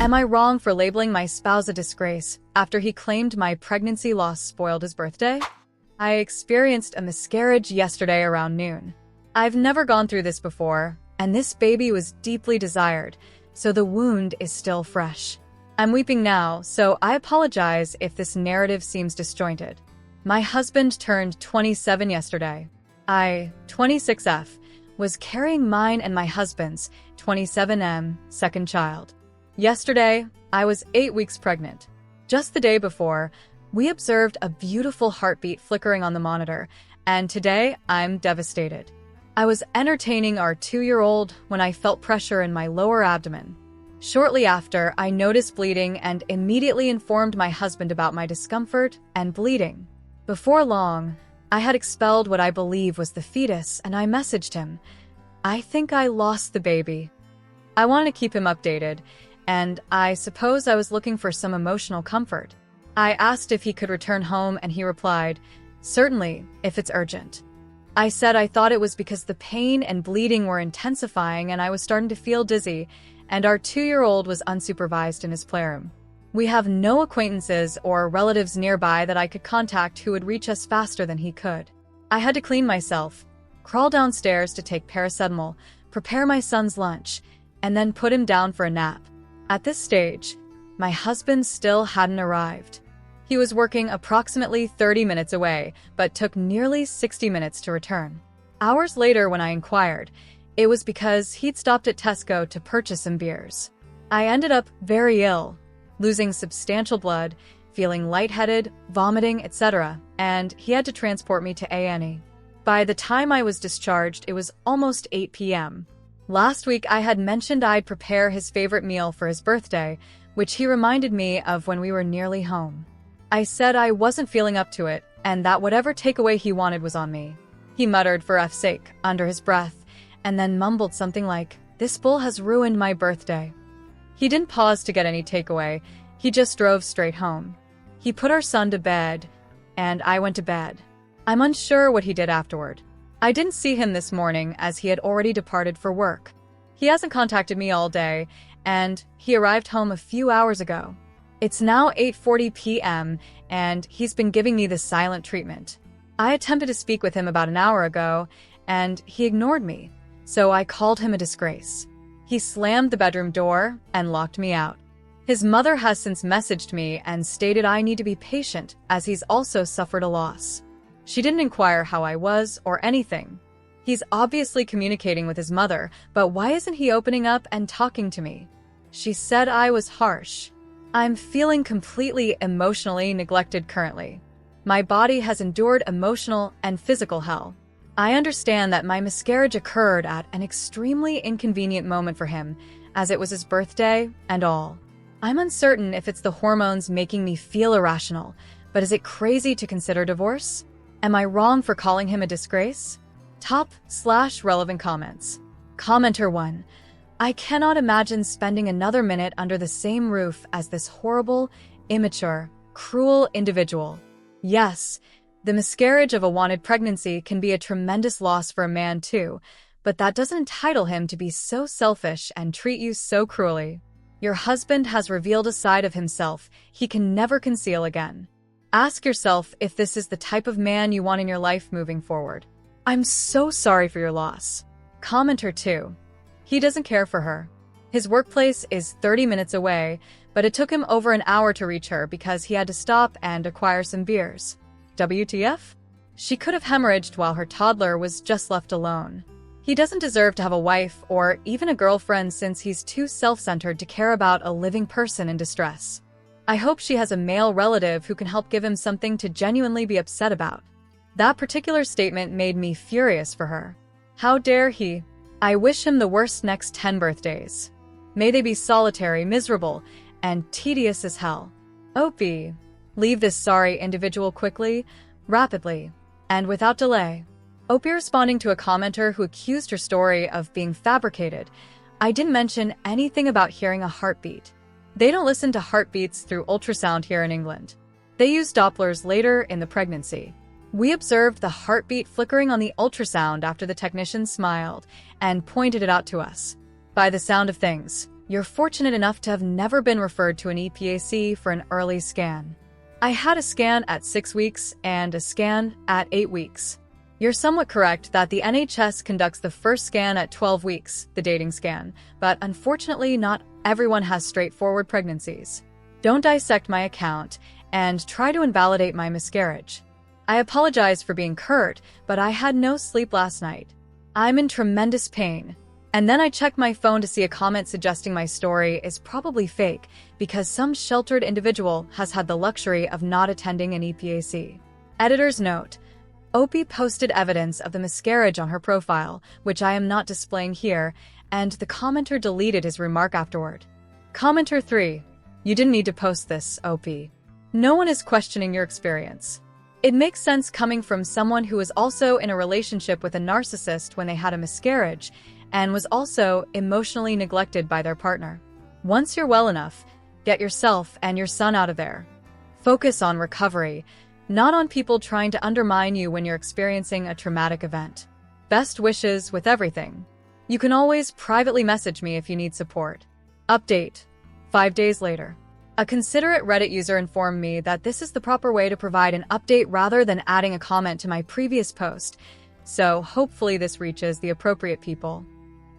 Am I wrong for labeling my spouse a disgrace after he claimed my pregnancy loss spoiled his birthday? I experienced a miscarriage yesterday around noon. I've never gone through this before, and this baby was deeply desired, so the wound is still fresh. I'm weeping now, so I apologize if this narrative seems disjointed. My husband turned 27 yesterday. I, 26F, was carrying mine and my husband's, 27M, second child. Yesterday, I was 8 weeks pregnant. Just the day before, we observed a beautiful heartbeat flickering on the monitor, and today I'm devastated. I was entertaining our 2-year-old when I felt pressure in my lower abdomen. Shortly after, I noticed bleeding and immediately informed my husband about my discomfort and bleeding. Before long, I had expelled what I believe was the fetus, and I messaged him. I think I lost the baby. I wanted to keep him updated, and I suppose I was looking for some emotional comfort. I asked if he could return home, and he replied, "Certainly, if it's urgent." I said I thought it was because the pain and bleeding were intensifying and I was starting to feel dizzy, and our 2-year-old was unsupervised in his playroom. We have no acquaintances or relatives nearby that I could contact who would reach us faster than he could. I had to clean myself, crawl downstairs to take paracetamol, prepare my son's lunch, and then put him down for a nap. At this stage, my husband still hadn't arrived. He was working approximately 30 minutes away, but took nearly 60 minutes to return. Hours later, when I inquired, it was because he'd stopped at Tesco to purchase some beers. I ended up very ill, losing substantial blood, feeling lightheaded, vomiting, etc., and he had to transport me to A&E. By the time I was discharged, it was almost 8 p.m. Last week, I had mentioned I'd prepare his favorite meal for his birthday, which he reminded me of when we were nearly home. I said I wasn't feeling up to it, and that whatever takeaway he wanted was on me. He muttered for F's sake under his breath, and then mumbled something like, "This bull has ruined my birthday." He didn't pause to get any takeaway, he just drove straight home. He put our son to bed, and I went to bed. I'm unsure what he did afterward. I didn't see him this morning as he had already departed for work. He hasn't contacted me all day, and he arrived home a few hours ago. It's now 8:40 p.m., and he's been giving me the silent treatment. I attempted to speak with him about an hour ago, and he ignored me, so I called him a disgrace. He slammed the bedroom door and locked me out. His mother has since messaged me and stated I need to be patient as he's also suffered a loss. She didn't inquire how I was or anything. He's obviously communicating with his mother, but why isn't he opening up and talking to me? She said I was harsh. I'm feeling completely emotionally neglected currently. My body has endured emotional and physical hell. I understand that my miscarriage occurred at an extremely inconvenient moment for him, as it was his birthday and all. I'm uncertain if it's the hormones making me feel irrational, but is it crazy to consider divorce? Am I wrong for calling him a disgrace? Top/relevant comments. Commenter 1. I cannot imagine spending another minute under the same roof as this horrible, immature, cruel individual. Yes, the miscarriage of a wanted pregnancy can be a tremendous loss for a man too, but that doesn't entitle him to be so selfish and treat you so cruelly. Your husband has revealed a side of himself he can never conceal again. Ask yourself if this is the type of man you want in your life moving forward. I'm so sorry for your loss. Commenter 2. He doesn't care for her. His workplace is 30 minutes away, but it took him over an hour to reach her because he had to stop and acquire some beers. WTF? She could have hemorrhaged while her toddler was just left alone. He doesn't deserve to have a wife or even a girlfriend since he's too self-centered to care about a living person in distress. I hope she has a male relative who can help give him something to genuinely be upset about. That particular statement made me furious for her. How dare he? I wish him the worst next 10 birthdays. May they be solitary, miserable, and tedious as hell. Opie, leave this sorry individual quickly, rapidly, and without delay. Opie responding to a commenter who accused her story of being fabricated. I didn't mention anything about hearing a heartbeat. They don't listen to heartbeats through ultrasound here in England. They use Dopplers later in the pregnancy. We observed the heartbeat flickering on the ultrasound after the technician smiled and pointed it out to us. By the sound of things, You're fortunate enough to have never been referred to an EPAC for an early scan. I had a scan at 6 weeks and a scan at 8 weeks. You're somewhat correct that the NHS conducts the first scan at 12 weeks, the dating scan, but unfortunately not everyone has straightforward pregnancies. Don't dissect my account and try to invalidate my miscarriage. I apologize for being curt, but I had no sleep last night. I'm in tremendous pain. And then I checked my phone to see a comment suggesting my story is probably fake because some sheltered individual has had the luxury of not attending an EPAC. Editor's note: Opie posted evidence of the miscarriage on her profile, which I am not displaying here, and the commenter deleted his remark afterward. Commenter 3: You didn't need to post this, Opie. No one is questioning your experience. It makes sense coming from someone who was also in a relationship with a narcissist when they had a miscarriage, and was also emotionally neglected by their partner. Once you're well enough, get yourself and your son out of there. Focus on recovery, not on people trying to undermine you when you're experiencing a traumatic event. Best wishes with everything. You can always privately message me if you need support. Update: 5 days later. A considerate Reddit user informed me that this is the proper way to provide an update rather than adding a comment to my previous post, so hopefully this reaches the appropriate people.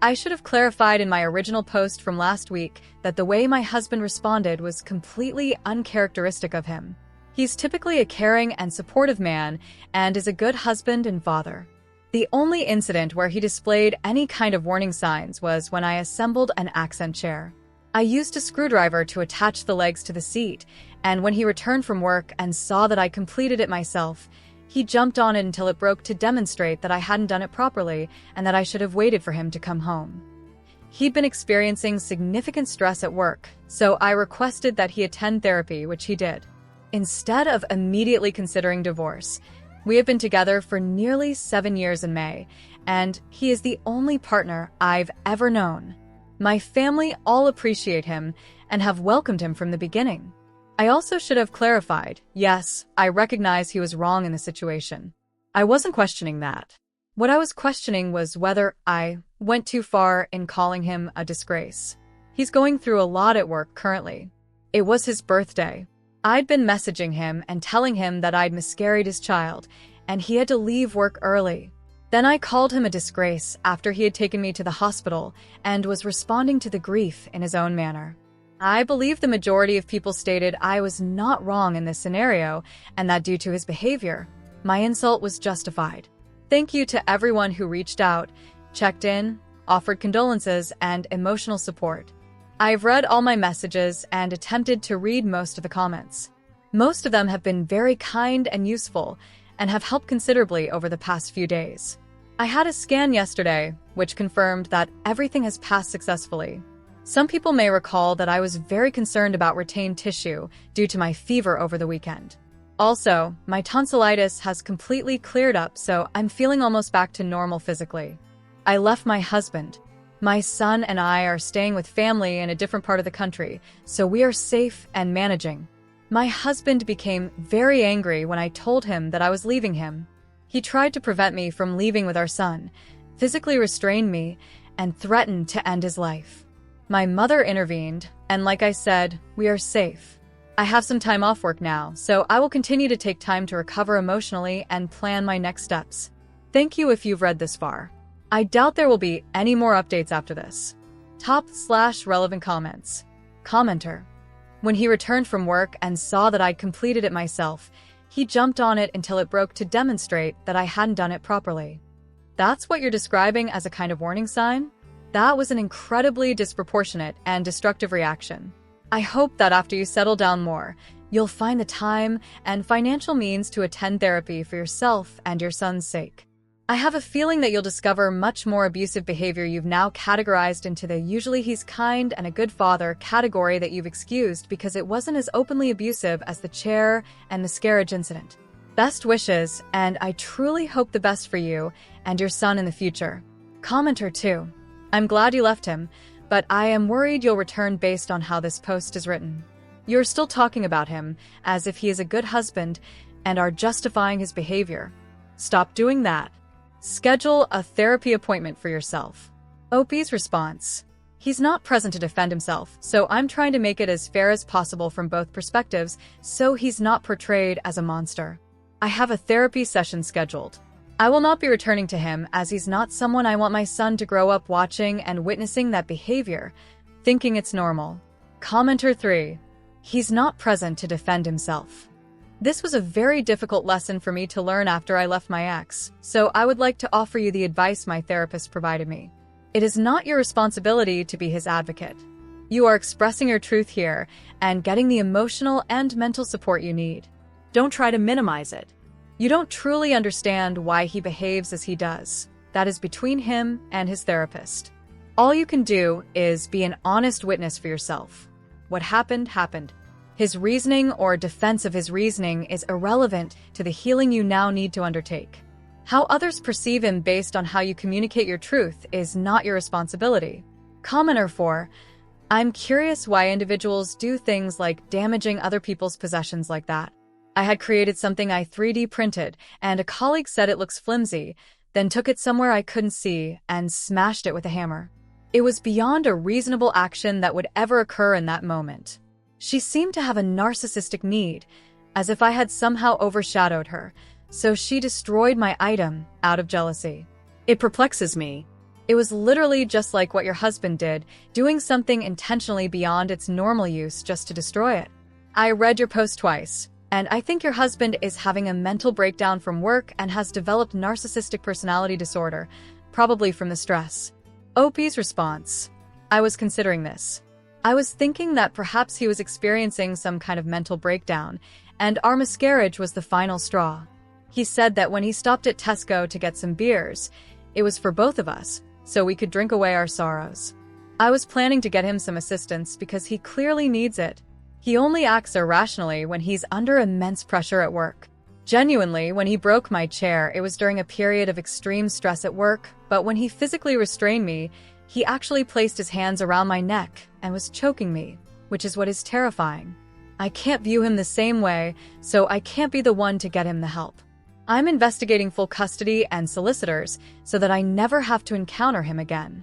I should have clarified in my original post from last week that the way my husband responded was completely uncharacteristic of him. He's typically a caring and supportive man and is a good husband and father. The only incident where he displayed any kind of warning signs was when I assembled an accent chair. I used a screwdriver to attach the legs to the seat, and when he returned from work and saw that I completed it myself, he jumped on it until it broke to demonstrate that I hadn't done it properly and that I should have waited for him to come home. He'd been experiencing significant stress at work, so I requested that he attend therapy, which he did. Instead of immediately considering divorce, we have been together for nearly 7 years in May, and he is the only partner I've ever known. My family all appreciate him and have welcomed him from the beginning. I also should have clarified, yes, I recognize he was wrong in the situation. I wasn't questioning that. What I was questioning was whether I went too far in calling him a disgrace. He's going through a lot at work currently. It was his birthday. I'd been messaging him and telling him that I'd miscarried his child, and he had to leave work early. Then I called him a disgrace after he had taken me to the hospital and was responding to the grief in his own manner. I believe the majority of people stated I was not wrong in this scenario and that due to his behavior, my insult was justified. Thank you to everyone who reached out, checked in, offered condolences, and emotional support. I've read all my messages and attempted to read most of the comments. Most of them have been very kind and useful and have helped considerably over the past few days. I had a scan yesterday, which confirmed that everything has passed successfully. Some people may recall that I was very concerned about retained tissue due to my fever over the weekend. Also, my tonsillitis has completely cleared up, so I'm feeling almost back to normal physically. I left my husband. My son and I are staying with family in a different part of the country, so we are safe and managing. My husband became very angry when I told him that I was leaving him. He tried to prevent me from leaving with our son, physically restrained me, and threatened to end his life. My mother intervened, and like I said, we are safe. I have some time off work now, so I will continue to take time to recover emotionally and plan my next steps. Thank you if you've read this far. I doubt there will be any more updates after this. Top/relevant comments. Commenter: When he returned from work and saw that I'd completed it myself, he jumped on it until it broke to demonstrate that I hadn't done it properly. That's what you're describing as a kind of warning sign? That was an incredibly disproportionate and destructive reaction. I hope that after you settle down more, you'll find the time and financial means to attend therapy for yourself and your son's sake. I have a feeling that you'll discover much more abusive behavior you've now categorized into the usually he's kind and a good father category that you've excused because it wasn't as openly abusive as the chair and miscarriage incident. Best wishes, and I truly hope the best for you and your son in the future. Commenter 2: I'm glad you left him, but I am worried you'll return based on how this post is written. You're still talking about him as if he is a good husband and are justifying his behavior. Stop doing that. Schedule a therapy appointment for yourself. Opie's response: He's not present to defend himself, so I'm trying to make it as fair as possible from both perspectives so he's not portrayed as a monster. I have a therapy session scheduled. I will not be returning to him as he's not someone I want my son to grow up watching and witnessing that behavior, thinking it's normal. Commenter 3. He's not present to defend himself. This was a very difficult lesson for me to learn after I left my ex, so I would like to offer you the advice my therapist provided me. It is not your responsibility to be his advocate. You are expressing your truth here and getting the emotional and mental support you need. Don't try to minimize it. You don't truly understand why he behaves as he does. That is between him and his therapist. All you can do is be an honest witness for yourself. What happened, happened. His reasoning or defense of his reasoning is irrelevant to the healing you now need to undertake. How others perceive him based on how you communicate your truth is not your responsibility. Commenter 4. I'm curious why individuals do things like damaging other people's possessions like that. I had created something I 3D printed, and a colleague said it looks flimsy, then took it somewhere I couldn't see and smashed it with a hammer. It was beyond a reasonable action that would ever occur in that moment. She seemed to have a narcissistic need, as if I had somehow overshadowed her, so she destroyed my item out of jealousy. It perplexes me. It was literally just like what your husband did, doing something intentionally beyond its normal use just to destroy it. I read your post twice, and I think your husband is having a mental breakdown from work and has developed narcissistic personality disorder, probably from the stress. OP's response. I was considering this. I was thinking that perhaps he was experiencing some kind of mental breakdown, and our miscarriage was the final straw. He said that when he stopped at Tesco to get some beers, it was for both of us, so we could drink away our sorrows. I was planning to get him some assistance because he clearly needs it. He only acts irrationally when he's under immense pressure at work. Genuinely, when he broke my chair, it was during a period of extreme stress at work, but when he physically restrained me, he actually placed his hands around my neck and was choking me, which is what is terrifying. I can't view him the same way, so I can't be the one to get him the help. I'm investigating full custody and solicitors so that I never have to encounter him again.